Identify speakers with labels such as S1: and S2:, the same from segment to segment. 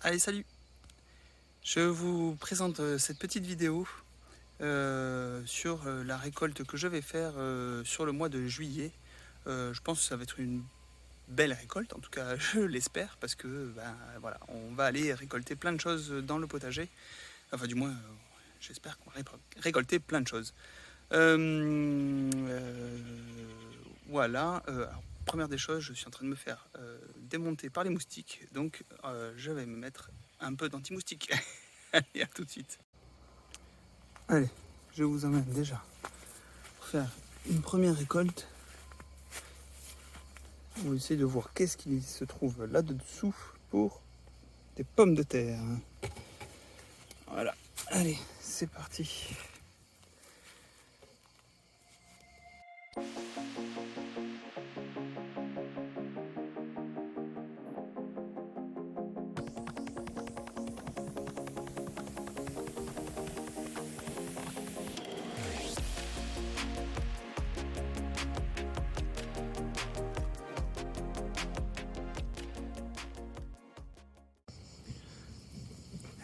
S1: Allez, salut! Je vous présente cette petite vidéo sur la récolte que je vais faire sur le mois de juillet. Je pense que ça va être une belle récolte, en tout cas je l'espère, parce que voilà, on va aller récolter plein de choses dans le potager. Enfin, du moins, j'espère qu'on va récolter plein de choses. Voilà. Alors, première des choses, je suis en train de me faire démonter par les moustiques, donc je vais me mettre un peu d'anti-moustique. Allez, à tout de suite. Allez, je vous emmène déjà pour faire une première récolte. On va essayer de voir qu'est-ce qui se trouve là-dessous pour des pommes de terre. Voilà, allez, c'est parti.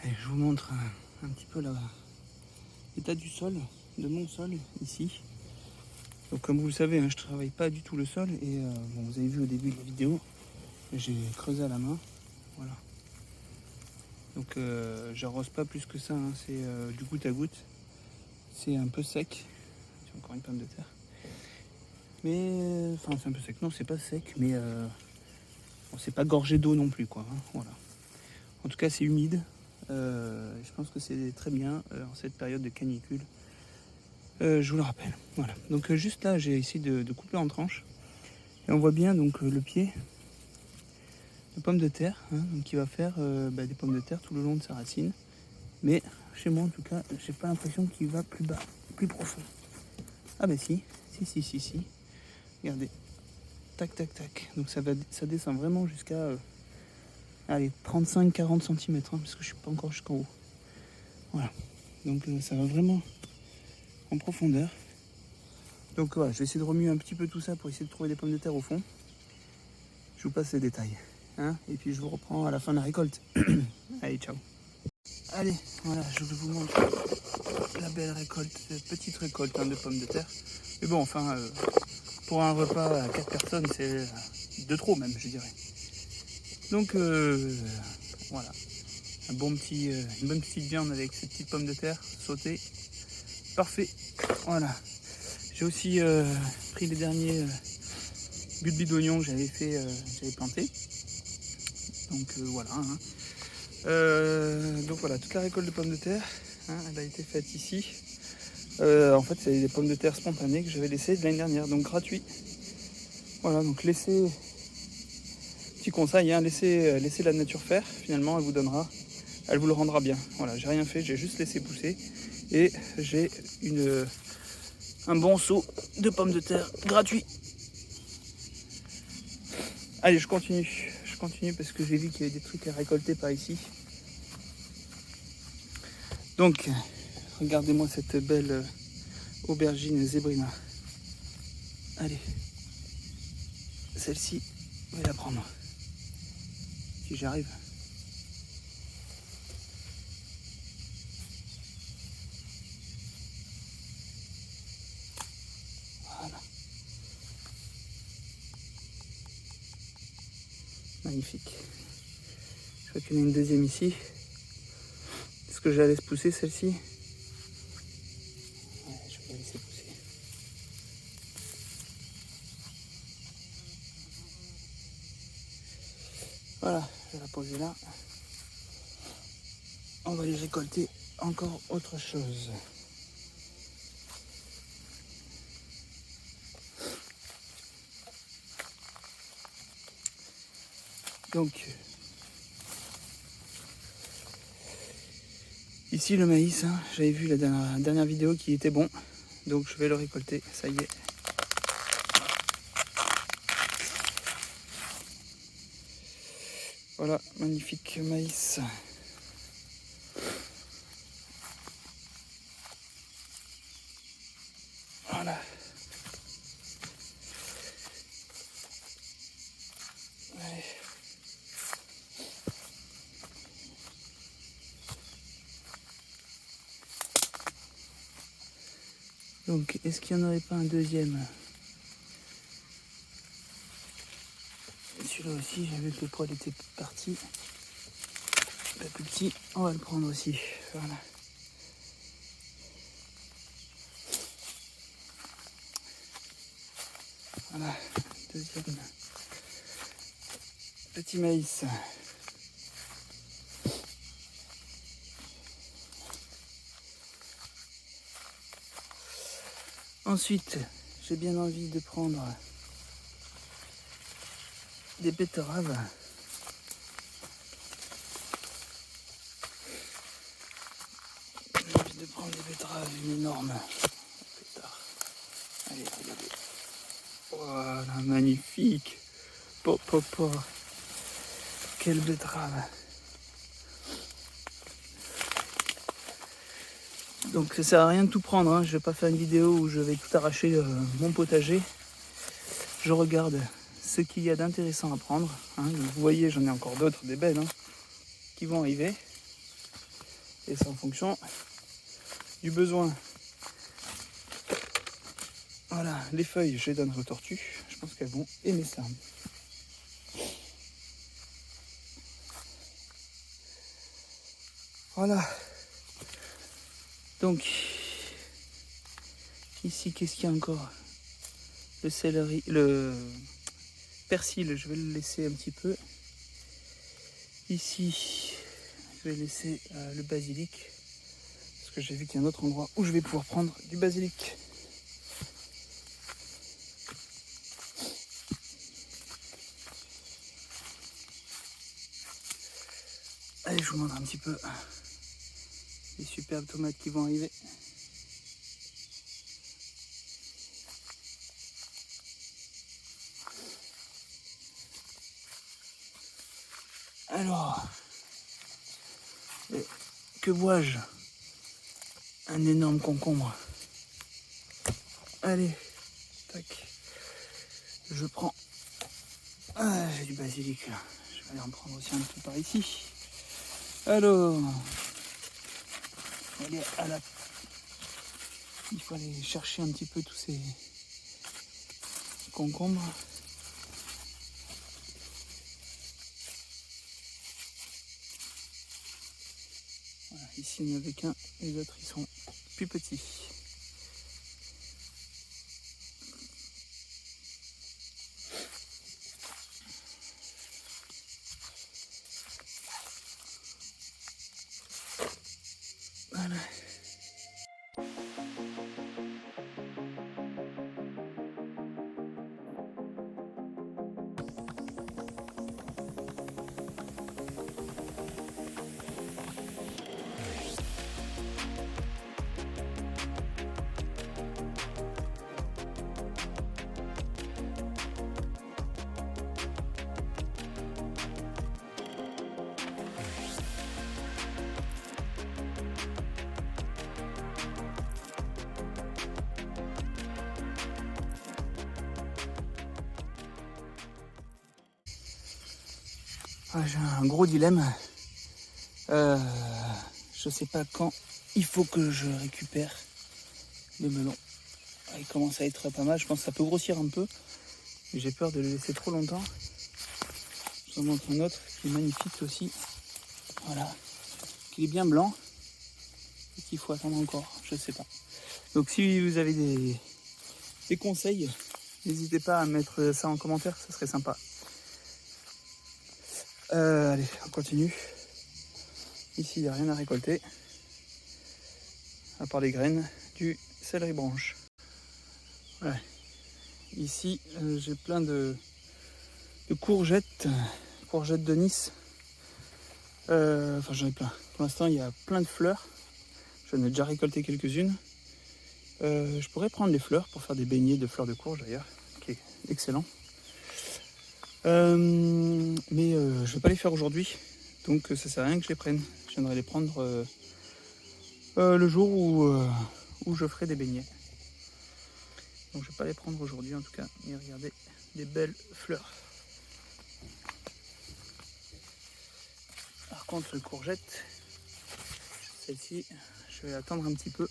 S1: Allez, je vous montre un petit peu l'état du sol, de mon sol ici. Donc comme vous le savez, je travaille pas du tout le sol et bon, vous avez vu au début de la vidéo, j'ai creusé à la main. Voilà. Donc j'arrose pas plus que ça, c'est du goutte à goutte. C'est un peu sec. C'est encore une pomme de terre. Mais enfin c'est un peu sec. Non, c'est pas sec, mais bon, c'est pas gorgé d'eau non plus, quoi. Voilà. En tout cas, c'est humide. Je pense que c'est très bien en cette période de canicule. Je vous le rappelle. Voilà. Donc juste là, j'ai essayé de couper en tranches. Et on voit bien donc le pied de pomme de terre, donc qui va faire des pommes de terre tout le long de sa racine. Mais chez moi, en tout cas, j'ai pas l'impression qu'il va plus bas, plus profond. Ah bah si. Regardez. Tac, tac, tac. Donc ça descend vraiment jusqu'à 35-40 cm, parce que je suis pas encore jusqu'en haut. Voilà. Donc ça va vraiment en profondeur. Donc voilà, je vais essayer de remuer un petit peu tout ça pour essayer de trouver des pommes de terre au fond. Je vous passe les détails. Et puis je vous reprends à la fin de la récolte. Allez, ciao. Allez, voilà, je vais vous montrer la belle récolte, cette petite récolte de pommes de terre. Mais bon, enfin, pour un repas à 4 personnes, c'est de trop même, je dirais. Donc voilà, une bonne petite viande avec ces petites pommes de terre sautées. Parfait. Voilà. J'ai aussi pris les derniers bulbes d'oignons que j'avais plantés. Donc voilà. Donc voilà, toute la récolte de pommes de terre, elle a été faite ici. En fait, c'est des pommes de terre spontanées que j'avais laissées de l'année dernière, donc gratuit. Voilà, donc laissez, petit conseil, laissez la nature faire. Finalement, elle vous le rendra bien. Voilà, j'ai rien fait, j'ai juste laissé pousser et j'ai un bon seau de pommes de terre gratuit. Allez, je continue parce que j'ai vu qu'il y avait des trucs à récolter par ici. Donc, regardez-moi cette belle aubergine zébrina. Allez, celle-ci, je vais la prendre. Si j'arrive. Voilà. Magnifique. Je crois qu'il y en a une deuxième ici. Est-ce que je la laisse pousser celle-ci? Ouais, je vais la laisser pousser. Voilà, je vais la poser là. On va aller récolter encore autre chose. Donc, ici le maïs, j'avais vu la dernière vidéo qui était bon. Donc je vais le récolter, ça y est. Voilà, magnifique maïs. Voilà. Allez. Donc, est-ce qu'il n'y en aurait pas un deuxième? Celui-là aussi, j'ai vu que le poil était parti. Pas plus petit, on va le prendre aussi. Voilà. Voilà, deuxième petit maïs. Ensuite, j'ai bien envie de prendre des betteraves. J'ai envie de prendre des betteraves, une énorme pétard. Allez, regardez. Voilà, magnifique. Pop, pop, pop. Quelle betterave. Donc ça sert à rien de tout prendre, hein. Je vais pas faire une vidéo où je vais tout arracher mon potager. Je regarde ce qu'il y a d'intéressant à prendre, hein. Vous voyez, j'en ai encore d'autres, des belles, hein, qui vont arriver. Et c'est en fonction du besoin. Voilà, les feuilles, je les donnerai aux tortues. Je pense qu'elles vont aimer ça. Voilà. Donc, ici, qu'est-ce qu'il y a encore? Le céleri, le persil, je vais le laisser un petit peu. Ici, je vais laisser le basilic. Parce que j'ai vu qu'il y a un autre endroit où je vais pouvoir prendre du basilic. Allez, je vous montre un petit peu les superbes tomates qui vont arriver. Alors, que vois-je? Un énorme concombre. Allez, tac. Je prends. Ah, j'ai du basilic là. Je vais aller en prendre aussi un petit par ici. Alors, aller à la... il faut aller chercher un petit peu tous ces concombres. Voilà, ici il n'y en avait qu'un, les autres ils sont plus petits. Voilà. Ah, j'ai un gros dilemme. Je sais pas quand il faut que je récupère les melons. Ah, il commence à être pas mal. Je pense que ça peut grossir un peu. Mais j'ai peur de le laisser trop longtemps. Je vous en montre un autre qui est magnifique aussi. Voilà. Il est bien blanc. Et qu'il faut attendre encore. Je sais pas. Donc si vous avez des conseils, n'hésitez pas à mettre ça en commentaire. Ça serait sympa. Allez, on continue. Ici, il n'y a rien à récolter. À part les graines du céleri branche. Ouais. Ici, j'ai plein de courgettes. Courgettes de Nice. Enfin, j'en ai plein. Pour l'instant, il y a plein de fleurs. J'en ai déjà récolté quelques-unes. Je pourrais prendre les fleurs pour faire des beignets de fleurs de courge d'ailleurs. Qui est excellent. Mais je ne vais pas les faire aujourd'hui. Donc ça sert à rien que je les prenne. Je viendrai les prendre le jour où je ferai des beignets. Donc je ne vais pas les prendre aujourd'hui en tout cas. Mais regardez, des belles fleurs. Par contre, les courgettes, celle-ci, je vais attendre un petit peu.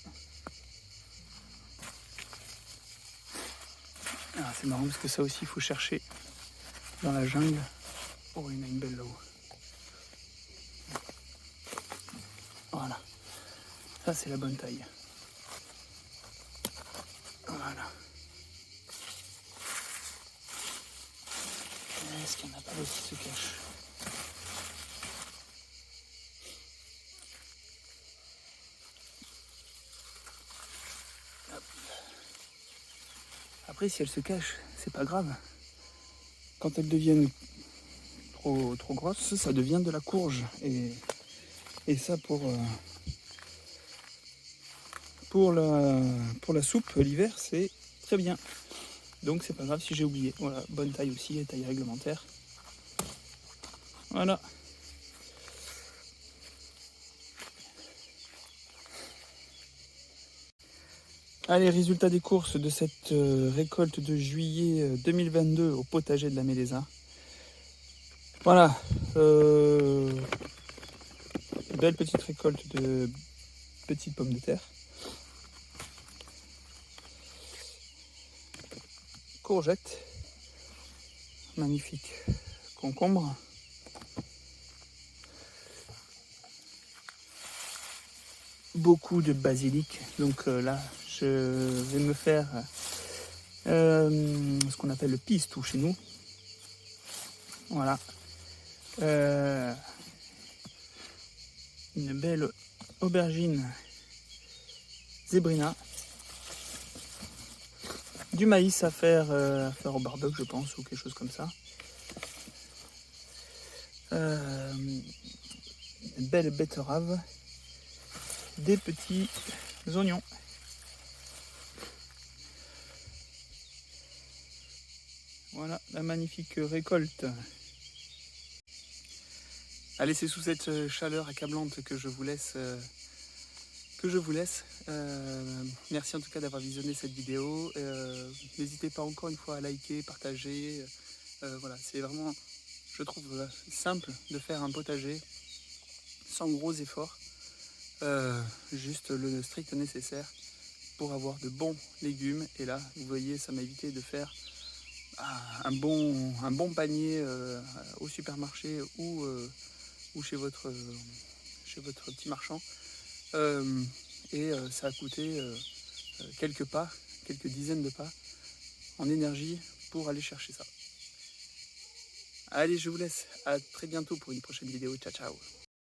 S1: Ah, c'est marrant parce que ça aussi il faut chercher dans la jungle. Oh, il y en a une belle là-haut. Voilà. Ça c'est la bonne taille. Voilà. Est-ce qu'il n'y en a pas d'autres qui se cachent? Hop. Après, si elles se cachent, c'est pas grave. Quand elles deviennent trop grosses, ça devient de la courge. Et ça, pour la soupe l'hiver, c'est très bien. Donc c'est pas grave si j'ai oublié. Voilà, bonne taille aussi, taille réglementaire. Voilà. Allez, résultat des courses de cette récolte de juillet 2022 au potager de la Mélésa. Voilà. Belle petite récolte de petites pommes de terre. Courgettes. Magnifique. Concombre. Beaucoup de basilic. Donc là, je vais me faire ce qu'on appelle le pistou chez nous. Voilà. Une belle aubergine zébrina. Du maïs à faire au barbecue, je pense, ou quelque chose comme ça. Une belle betterave. Des petits oignons. Voilà la magnifique récolte. Allez, c'est sous cette chaleur accablante que je vous laisse. Merci en tout cas d'avoir visionné cette vidéo. N'hésitez pas encore une fois à liker, partager. Voilà, c'est vraiment, je trouve, simple de faire un potager sans gros efforts. Juste le strict nécessaire pour avoir de bons légumes. Et là, vous voyez, ça m'a évité de faire un bon panier au supermarché ou chez votre petit marchand. Ça a coûté quelques pas, quelques dizaines de pas en énergie pour aller chercher ça. Allez, je vous laisse. À très bientôt pour une prochaine vidéo. Ciao, ciao.